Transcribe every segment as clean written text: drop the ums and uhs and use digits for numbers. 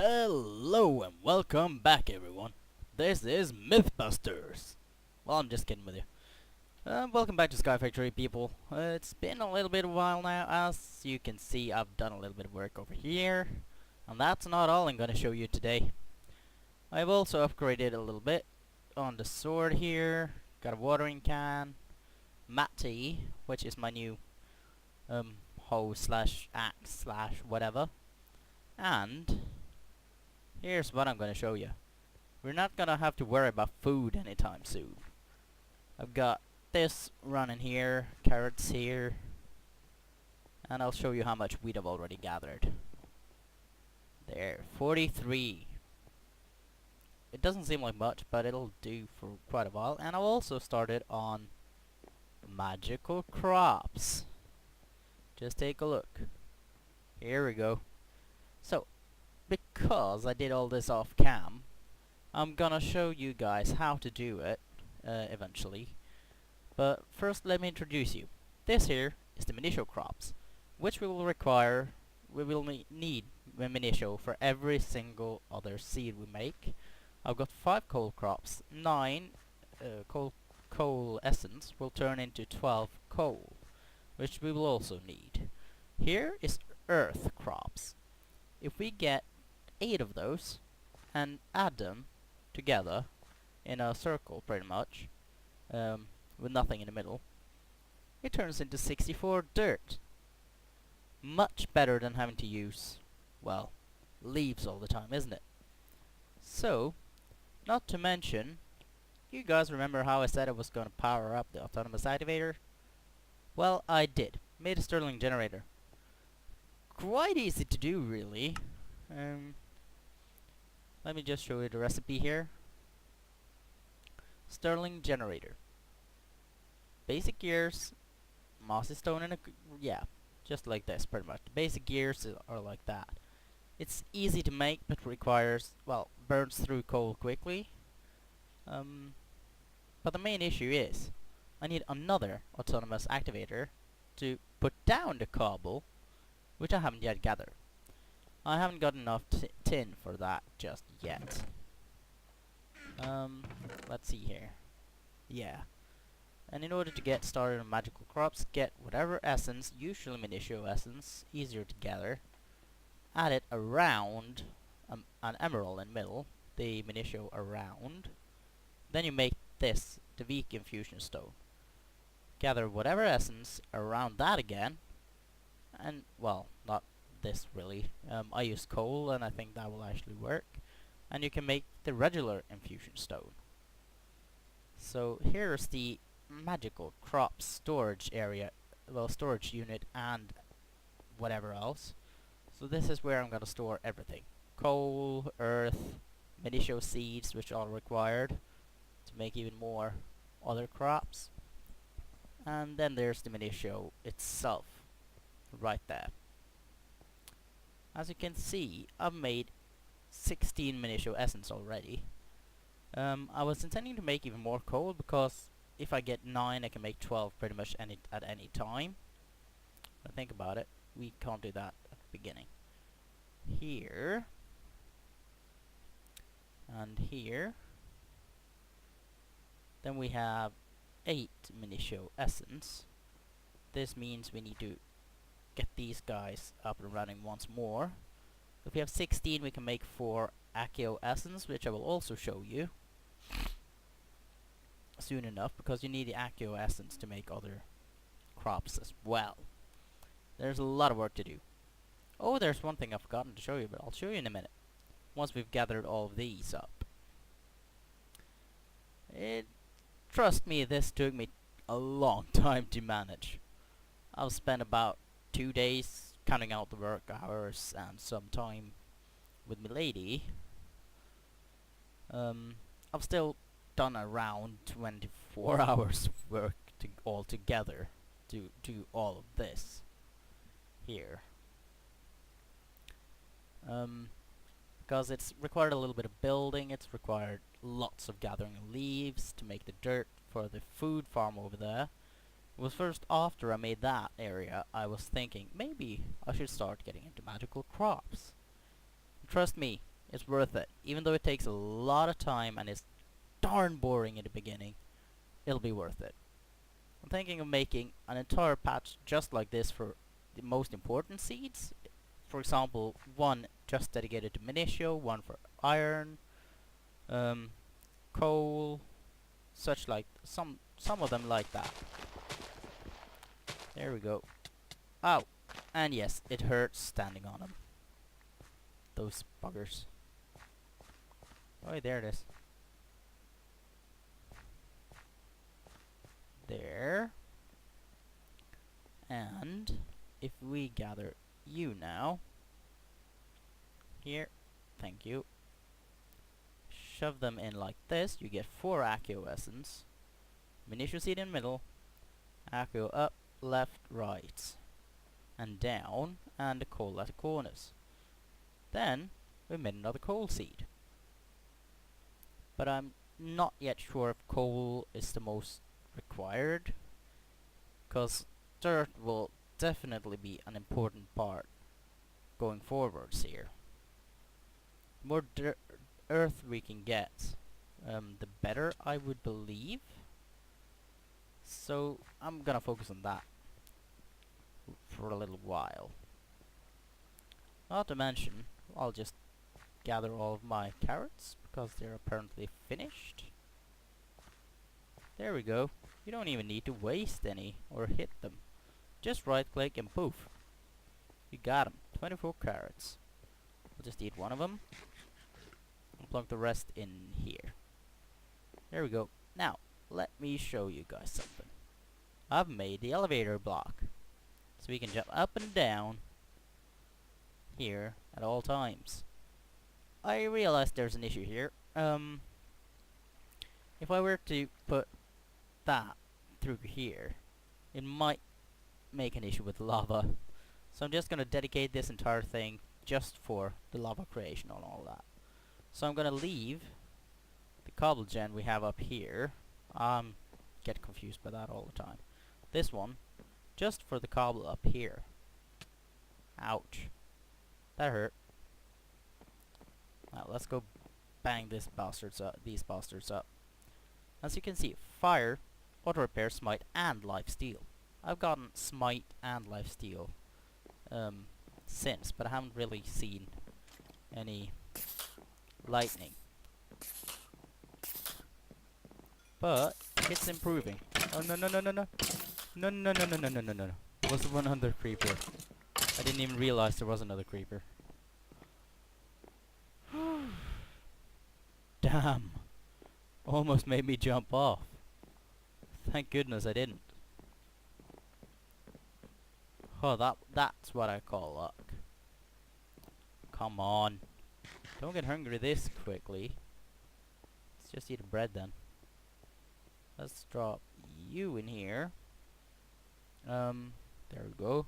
Hello and welcome back, everyone. This is Mythbusters. Well, I'm just kidding with you. Welcome back to Sky Factory, people. It's been a little bit of a while now. As you can see, I've done a little bit of work over here. And that's not all I'm going to show you today. I've also upgraded a little bit on the sword here. Got a watering can. Matty, which is my new hoe slash axe slash whatever. And here's what I'm going to show you. We're not going to have to worry about food anytime soon. I've got this running here, carrots here, and I'll show you how much wheat I've already gathered. There, 43. It doesn't seem like much, but it'll do for quite a while. And I've also started on magical crops. Just take a look. Here we go. So, because I did all this off cam, I'm gonna show you guys how to do it eventually. But first let me introduce you. This here is the Minitio crops, which we will need Minitio for every single other seed we make. I've got 5 coal crops, 9 coal essence will turn into 12 coal, which we will also need. Here is earth crops. If we get 8 of those and add them together in a circle pretty much, with nothing in the middle, it turns into 64 dirt. Much better than having to use, well, leaves all the time, isn't it? So, not to mention, you guys remember how I said I was going to power up the autonomous activator? Well, I did. Made a Stirling generator. Quite easy to do, really. Let me just show you the recipe here. Stirling generator. Basic gears, mossy stone, and yeah, just like this, pretty much. The basic gears are like that. It's easy to make, but requires, well, burns through coal quickly. But the main issue is, I need another autonomous activator to put down the cobble, which I haven't yet gathered. I haven't got enough tin for that just yet. Let's see here. Yeah. And in order to get started on magical crops, get whatever essence, usually Minitio essence, easier to gather. Add it around an emerald in the middle, the Minitio around. Then you make this, the weak infusion stone. Gather whatever essence around that again. And, well, not this really. I use coal and I think that will actually work. And you can make the regular infusion stone. So here's the magical crop storage area, well, storage unit and whatever else. So this is where I'm going to store everything. Coal, earth, Minitio seeds, which are required to make even more other crops. And then there's the Minitio itself, right there. As you can see, I've made 16 Minitio essence already. I was intending to make even more coal, because if I get 9 I can make 12 pretty much at any time. But think about it, we can't do that at the beginning. Here and here. Then we have 8 Minitio essence. This means we need to get these guys up and running once more. If we have 16 we can make 4 Accio essence, which I will also show you soon enough, because you need the Accio essence to make other crops as well. There's a lot of work to do. Oh, there's one thing I've forgotten to show you, but I'll show you in a minute, once we've gathered all of these up. Trust me, this took me a long time to manage. I've spent about 2 days counting out the work hours and some time with my lady. I've still done around 24 hours of work altogether to do all of this here. Because it's required a little bit of building, it's required lots of gathering leaves to make the dirt for the food farm over there. It was first after I made that area I was thinking maybe I should start getting into magical crops. Trust me, it's worth it. Even though it takes a lot of time and is darn boring in the beginning, it'll be worth it. I'm thinking of making an entire patch just like this for the most important seeds. For example, one just dedicated to Minitio, one for iron, coal, such like some of them like that. There we go. Oh, and yes, it hurts standing on them. Those buggers. Oh, there it is. There. And if we gather you now, here, thank you. Shove them in like this, you get 4 Accio Essence. Minitio seed in the middle, Accio up, left, right, and down, and the coal at the corners. Then we made another coal seed. But I'm not yet sure if coal is the most required, because dirt will definitely be an important part going forwards here. The more earth we can get, the better, I would believe. So I'm gonna focus on that for a little while. Not to mention, I'll just gather all of my carrots because they're apparently finished. There we go. You don't even need to waste any or hit them. Just right click and poof. You got them. 24 carrots. I'll just eat one of them and plug the rest in here. There we go. Now, let me show you guys something. I've made the elevator block, so we can jump up and down here at all times. I realized there's an issue here. If I were to put that through here, it might make an issue with lava. So I'm just gonna dedicate this entire thing just for the lava creation and all that. So I'm gonna leave the cobble gen we have up here. Get confused by that all the time. This one, just for the cobble up here. Ouch. That hurt. Now let's go bang these bastards up. As you can see, fire, auto repair, smite, and lifesteal. I've gotten smite and lifesteal since, but I haven't really seen any lightning. But it's improving. Oh no no no no no. No no no no no no no no. There was one other creeper. I didn't even realize there was another creeper. Damn. Almost made me jump off. Thank goodness I didn't. Oh, that's what I call luck. Come on. Don't get hungry this quickly. Let's just eat the bread then. Let's drop you in here. There we go.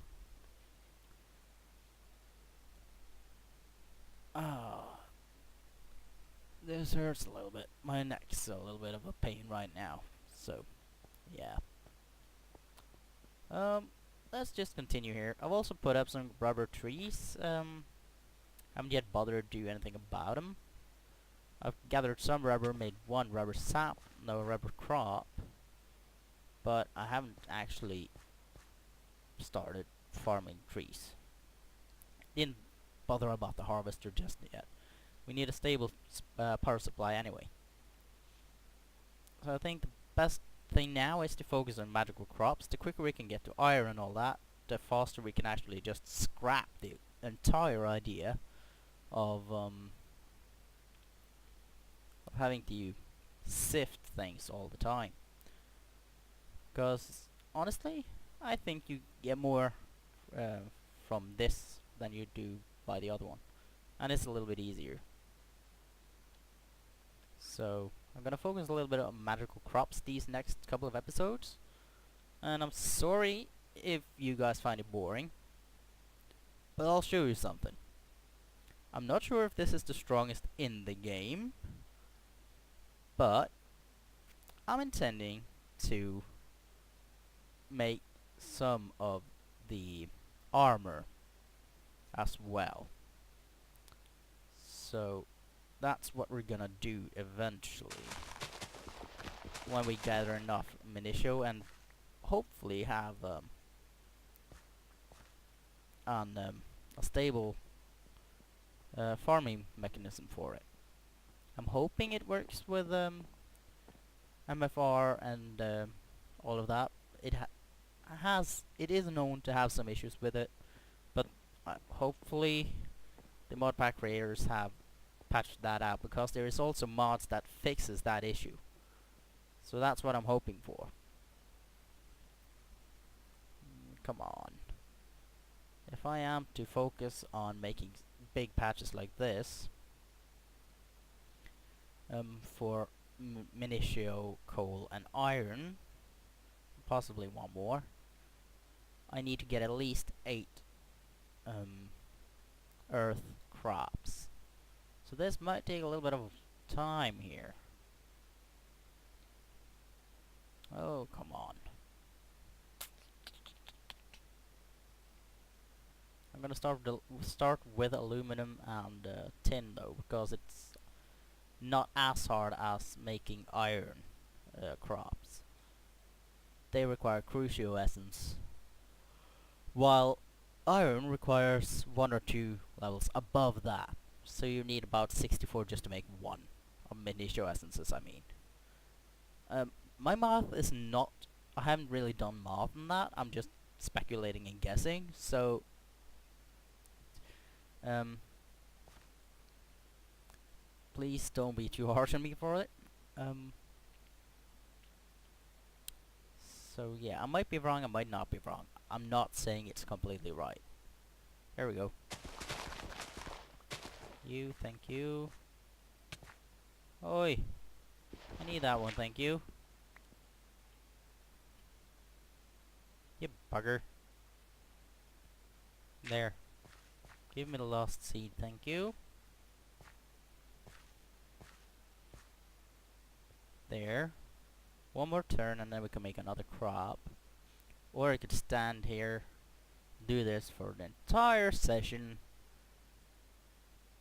Ah, this hurts a little bit. My neck's a little bit of a pain right now. So, yeah. Let's just continue here. I've also put up some rubber trees. Haven't yet bothered to do anything about them. I've gathered some rubber, made one rubber sap, no rubber crop, but I haven't actually started farming trees. Didn't bother about the harvester just yet. We need a stable power supply anyway. So I think the best thing now is to focus on magical crops. The quicker we can get to iron and all that, the faster we can actually just scrap the entire idea of having to sift things all the time. Because honestly, I think you get more from this than you do by the other one, and it's a little bit easier. So I'm gonna focus a little bit on magical crops these next couple of episodes, and I'm sorry if you guys find it boring, but I'll show you something. I'm not sure if this is the strongest in the game, but I'm intending to make some of the armor as well. So that's what we're gonna do eventually. When we gather enough munition and hopefully have a stable farming mechanism for it. I'm hoping it works with MFR and all of that. It is known to have some issues with it, but hopefully the mod pack creators have patched that out, because there is also mods that fixes that issue. So that's what I'm hoping for. Come on. If I am to focus on making big patches like this, for minitio, coal and iron, possibly one more, I need to get at least 8 earth crops. So this might take a little bit of time here. Oh, come on. I'm gonna start with aluminum and tin though, because it's not as hard as making iron crops. They require crucio essence, while iron requires 1 or 2 levels above that. So you need about 64 just to make 1 of minitio essences, I mean. My math is not... I haven't really done math on that, I'm just speculating and guessing, so... please don't be too harsh on me for it. So yeah, I might be wrong, I might not be wrong. I'm not saying it's completely right. There we go. You, thank you. Oi! I need that one, thank you. You bugger. There. Give me the lost seed, thank you. There. One more turn and then we can make another crop. Or I could stand here, do this for the entire session,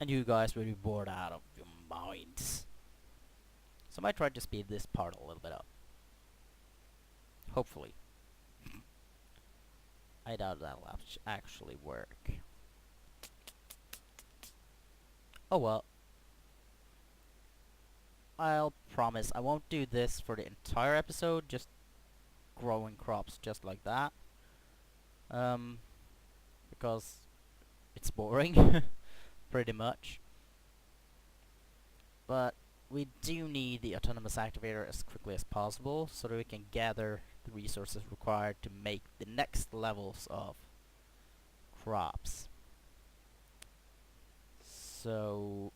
and you guys will be bored out of your minds. So I might try to speed this part a little bit up. Hopefully. I doubt that'll actually work. Oh well. I'll promise I won't do this for the entire episode, just growing crops just like that. Because it's boring, pretty much. But we do need the autonomous activator as quickly as possible, so that we can gather the resources required to make the next levels of crops. So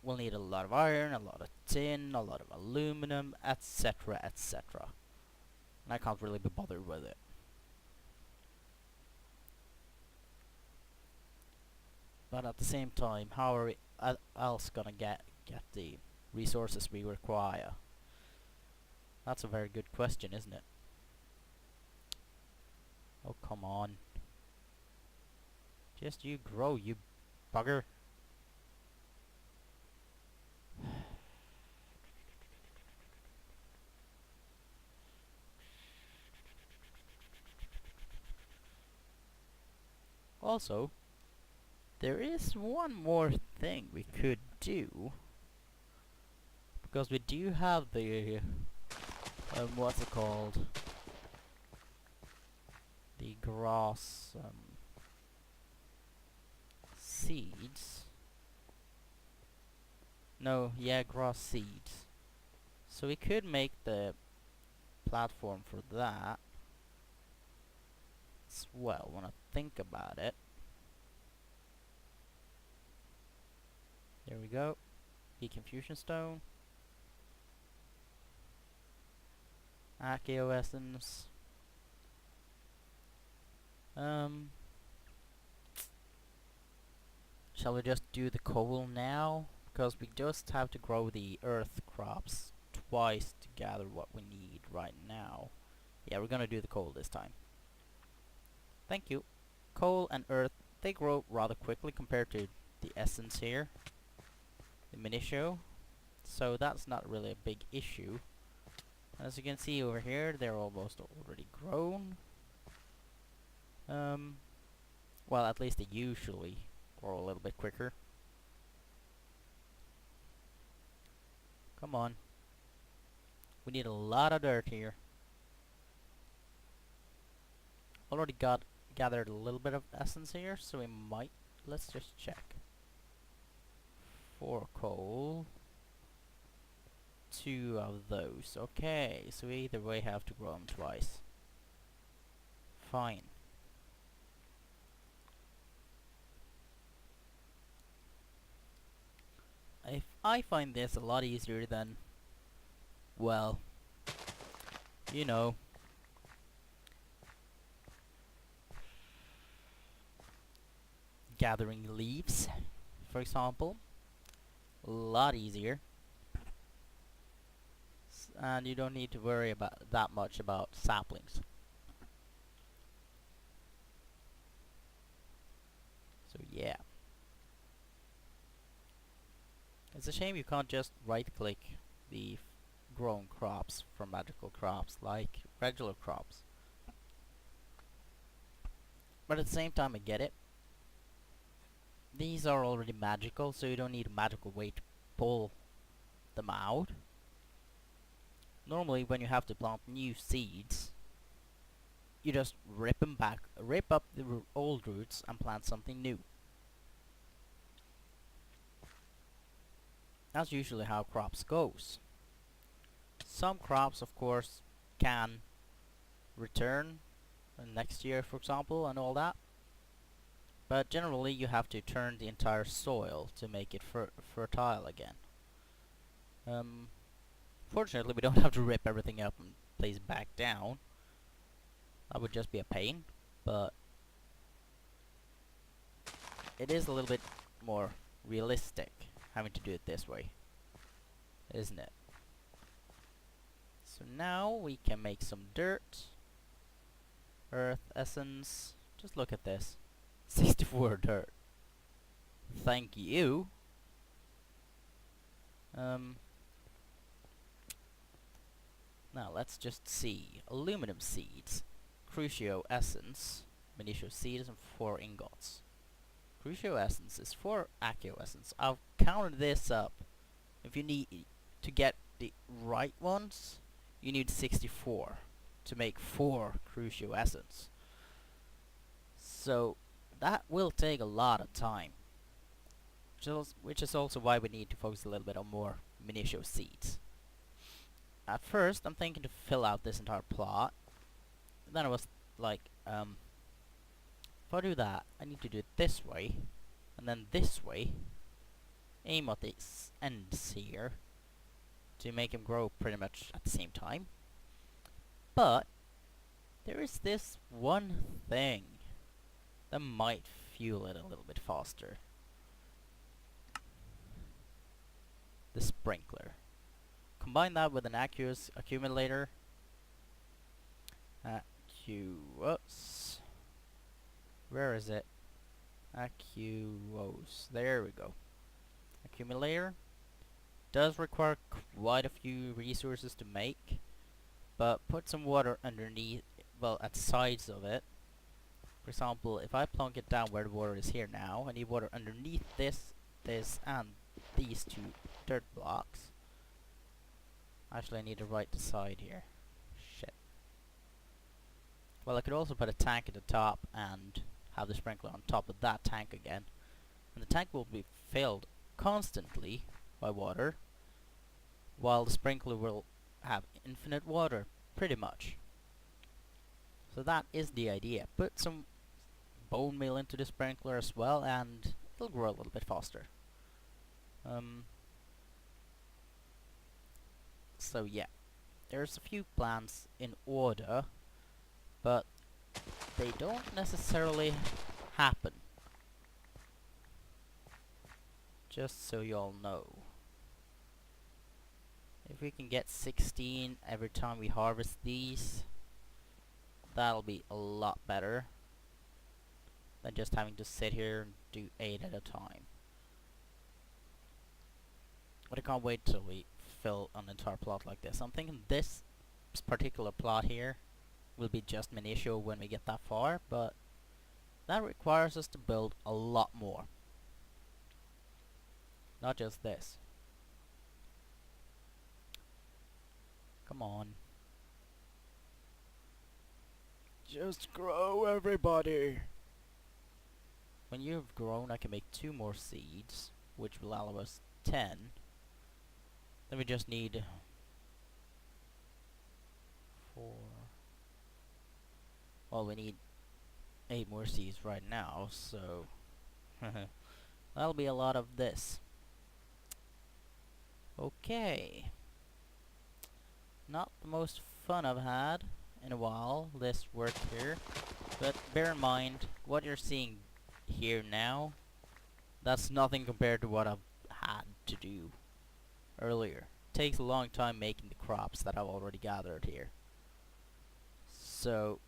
we'll need a lot of iron, a lot of tin, a lot of aluminum, etc, etc. And I can't really be bothered with it. But at the same time, how are we else gonna get the resources we require? That's a very good question, isn't it? Oh, come on. Just you grow, you bugger. Also, there is one more thing we could do. Because we do have the... what's it called? The grass... seeds. No, yeah, grass seeds. So we could make the platform for that as well, when I think about it. There we go. Deconfusion stone. Archaeo essence. Shall we just do the coal now? Because we just have to grow the earth crops twice to gather what we need right now. Yeah, we're gonna do the coal this time. Thank you. Coal and earth, they grow rather quickly compared to the essence here. The minitio, so that's not really a big issue. As you can see over here, they're almost already grown. Well, at least they usually grow a little bit quicker. Come on. We need a lot of dirt here. Already gathered a little bit of essence here, so we might... Let's just check. 4 coal. 2 of those. Okay, so we either way have to grow them twice. Fine. I find this a lot easier than, well, you know, gathering leaves, for example. A lot easier. And you don't need to worry about that much about saplings. So yeah. It's a shame you can't just right-click the grown crops from magical crops like regular crops. But at the same time, I get it. These are already magical, so you don't need a magical way to pull them out. Normally, when you have to plant new seeds, you just rip up the old roots and plant something new. That's usually how crops goes. Some crops, of course, can return next year, for example, and all that. But generally, you have to turn the entire soil to make it fertile again. Fortunately, we don't have to rip everything up and place it back down. That would just be a pain, but it is a little bit more realistic having to do it this way, isn't it? So now we can make some dirt, earth essence. Just look at this. 64 dirt. Thank you. Now let's just see. Aluminum seeds, Crucio essence, Minitio seeds, and 4 ingots. Crucio essence is 4 Accio essence. I've counted this up. If you need to get the right ones, you need 64 to make 4 Crucio essence. So that will take a lot of time, which is also why we need to focus a little bit on more Minitio seeds. At first, I'm thinking to fill out this entire plot. Then I was like, if I do that, I need to do it this way, and then this way. Aim at these ends here to make them grow pretty much at the same time. But there is this one thing that might fuel it a little bit faster. The sprinkler. Combine that with an aqueous accumulator. Aqueous. Where is it? Aqueous. There we go. Accumulator. Does require quite a few resources to make, but put some water underneath, well, at the sides of it. For example, if I plunk it down where the water is here now, I need water underneath this, and these 2 dirt blocks. Actually, I need to write the side here. Shit. Well, I could also put a tank at the top and have the sprinkler on top of that tank again. And the tank will be filled constantly by water, while the sprinkler will have infinite water, pretty much. So that is the idea. Put some bone meal into the sprinkler as well, and it'll grow a little bit faster. So yeah, there's a few plans in order, but they don't necessarily happen. Just so you all know. If we can get 16 every time we harvest these, that'll be a lot better than just having to sit here and do 8 at a time. can't wait till we fill an entire plot like this. I'm thinking this particular plot here will be just minutiae when we get that far, but that requires us to build a lot more. Not just this. Come on. Just grow, everybody! When you've grown, I can make 2 more seeds, which will allow us 10. Then we just need 4. Well, we need 8 more seeds right now, so that'll be a lot of this. Okay. Not the most fun I've had in a while, this work here. But bear in mind, what you're seeing here now, that's nothing compared to what I've had to do earlier. It takes a long time making the crops that I've already gathered here. So,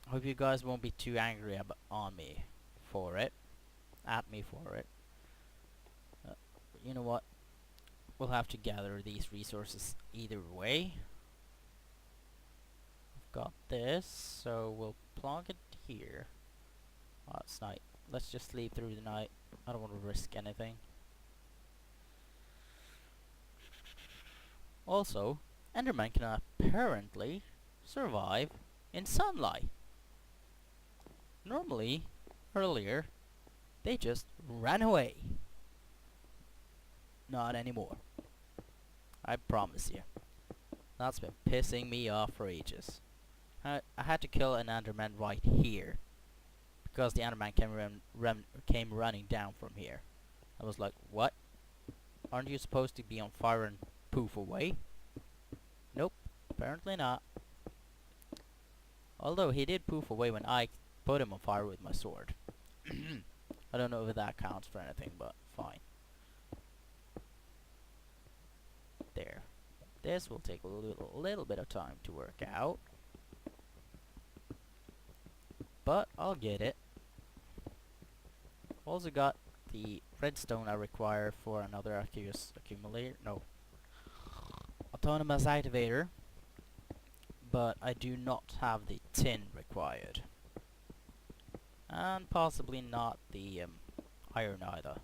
hope you guys won't be too angry on me for it. At me for it. You know what? We'll have to gather these resources either way. I've got this, so we'll plonk it here. Oh, it's night. Let's just sleep through the night. I don't want to risk anything. Also, Endermen can apparently survive in sunlight. Normally, earlier, they just ran away. Not anymore. I promise you. That's been pissing me off for ages. I had to kill an Enderman right here, because the Enderman came running down from here. I was like, what? Aren't you supposed to be on fire and poof away? Nope, apparently not. Although he did poof away when I put him on fire with my sword. I don't know if that counts for anything, but fine. There. This will take a little bit of time to work out. But I'll get it. Also got the redstone I require for another accumulator. No. Autonomous activator. But I do not have the tin required. And possibly not the iron either.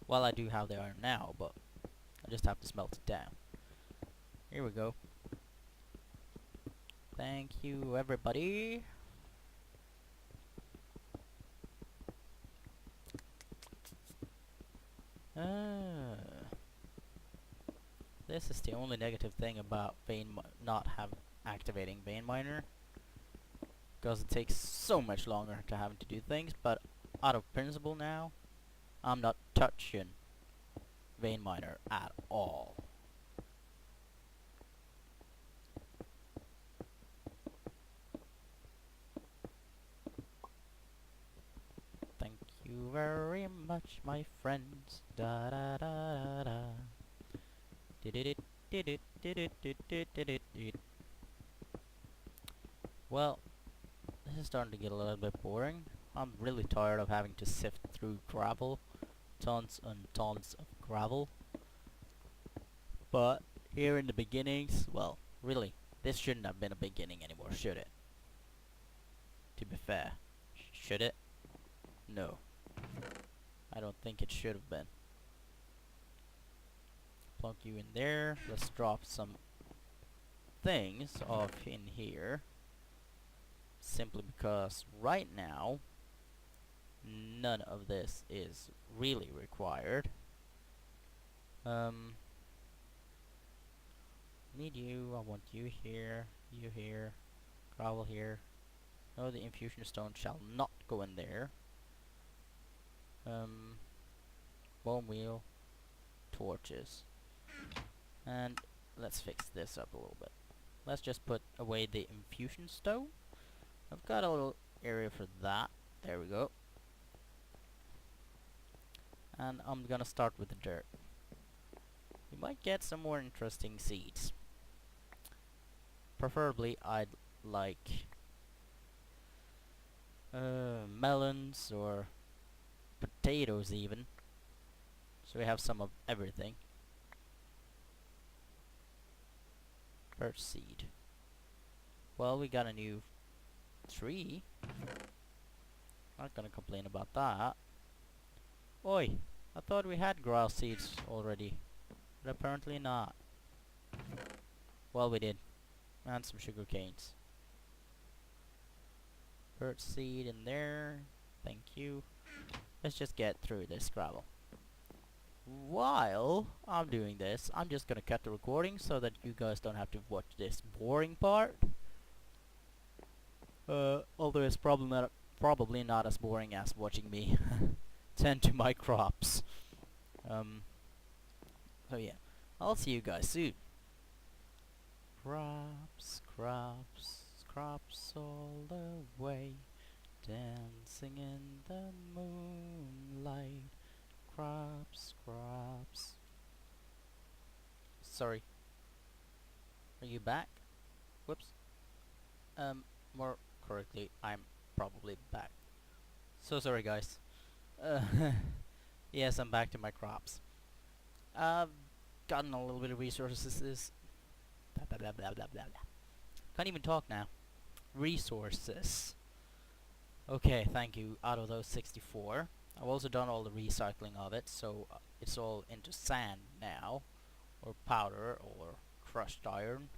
Well, I do have the iron now, but I just have to smelt it down. Here we go. Thank you, everybody. This is the only negative thing about not activating vein miner, because it takes so much longer to having to do things. But out of principle now, I'm not touching vein miner at all. Thank you very much, my friends. Da da da da da. Well, this is starting to get a little bit boring. I'm really tired of having to sift through gravel. Tons and tons of gravel. But here in the beginnings, well, really, this shouldn't have been a beginning anymore, should it? To be fair. Should it? No. I don't think it should have been. Plunk you in there. Let's drop some things off in here. Simply because right now, none of this is really required. Need you. I want you here. You here. Gravel here. No, the infusion stone shall not go in there. Bone wheel. Torches. And let's fix this up a little bit. Let's just put away the infusion stone. I've got a little area for that. There we go. And I'm gonna start with the dirt. We might get some more interesting seeds. Preferably, I'd like melons or potatoes even. So we have some of everything. Birch seed. Well, we got a new tree. Not gonna complain about that. Oi! I thought we had grass seeds already. But apparently not. Well, we did. And some sugar canes. Birch seed in there. Thank you. Let's just get through this gravel. While I'm doing this, I'm just gonna cut the recording so that you guys don't have to watch this boring part. Although it's probably not as boring as watching me tend to my crops. So yeah, I'll see you guys soon. Crops, crops, crops all the way, dancing in the moonlight. Crops, crops. Sorry. Are you back? Whoops. More correctly, I'm probably back. So sorry, guys. Uh, yes, I'm back to my crops. I've gotten a little bit of resources. Blah, blah, blah, blah, blah, blah. Can't even talk now. Resources. Okay, thank you. Out of those 64, I've also done all the recycling of it, so it's all into sand now, or powder, or crushed iron,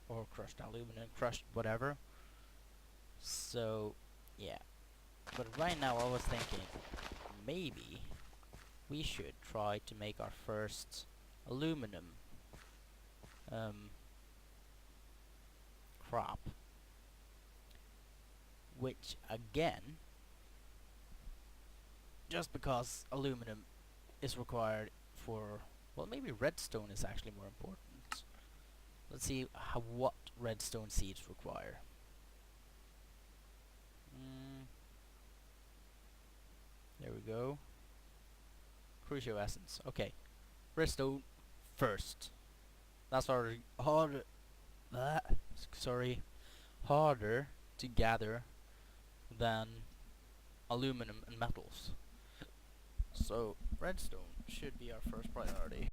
or crushed aluminum, crushed whatever. So, yeah. But right now I was thinking, maybe we should try to make our first aluminum crop. Which, again, just because aluminum is required for, well, maybe redstone is actually more important. Let's see what redstone seeds require. There we go. Crucio essence. Okay, redstone first. That's harder. Harder to gather than aluminum and metals. So redstone should be our first priority.